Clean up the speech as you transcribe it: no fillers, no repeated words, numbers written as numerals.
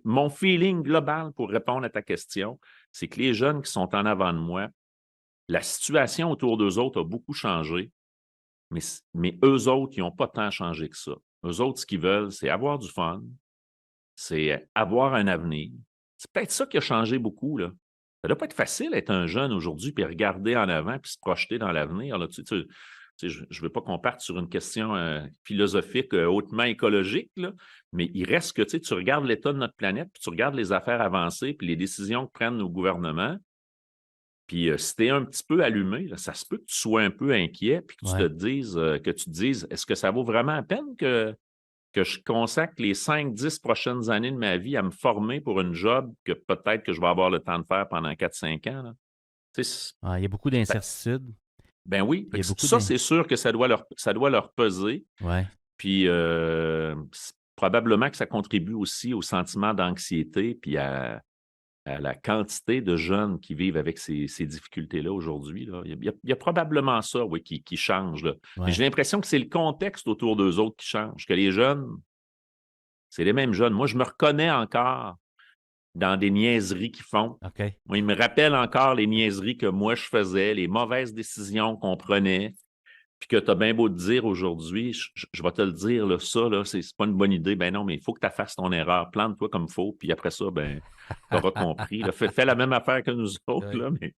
mon feeling global pour répondre à ta question, c'est que les jeunes qui sont en avant de moi, la situation autour d'eux autres a beaucoup changé, mais eux autres, ils n'ont pas tant changé que ça. Eux autres, ce qu'ils veulent, c'est avoir du fun, c'est avoir un avenir. C'est peut-être ça qui a changé beaucoup, là. Ça doit pas être facile d'être un jeune aujourd'hui, puis regarder en avant, puis se projeter dans l'avenir, là. Tu sais, je ne veux pas qu'on parte sur une question philosophique hautement écologique, là, mais il reste que tu regardes l'état de notre planète, puis tu regardes les affaires avancées, puis les décisions que prennent nos gouvernements, puis si tu es un petit peu allumé, là, ça se peut que tu sois un peu inquiet, puis que tu te Ouais. dises, est-ce que ça vaut vraiment la peine que je consacre les 5, 10 prochaines années de ma vie à me former pour une job que peut-être que je vais avoir le temps de faire pendant 4, 5 ans, là? Tu sais, Ouais, il y a beaucoup ça d'incertitudes. ben oui, Il fait y que a beaucoup ça, d'in c'est sûr que ça doit leur peser, Ouais. puis, probablement que ça contribue aussi au sentiment d'anxiété, puis à la quantité de jeunes qui vivent avec ces difficultés-là aujourd'hui, là. Il y a probablement ça, oui, qui change, là. Mais Ouais. j'ai l'impression que c'est le contexte autour d'eux autres qui change, que les jeunes, c'est les mêmes jeunes. Moi, je me reconnais encore dans des niaiseries qu'ils font. OK. Moi, ils me rappellent encore les niaiseries que moi je faisais, les mauvaises décisions qu'on prenait, puis que tu as bien beau te dire aujourd'hui, je vais te le dire, là, ça, là, c'est pas une bonne idée. Ben non, mais il faut que tu fasses ton erreur. Plante-toi comme il faut, puis après ça, ben, tu auras compris, là. Fais la même affaire que nous autres, Ouais. là, mais.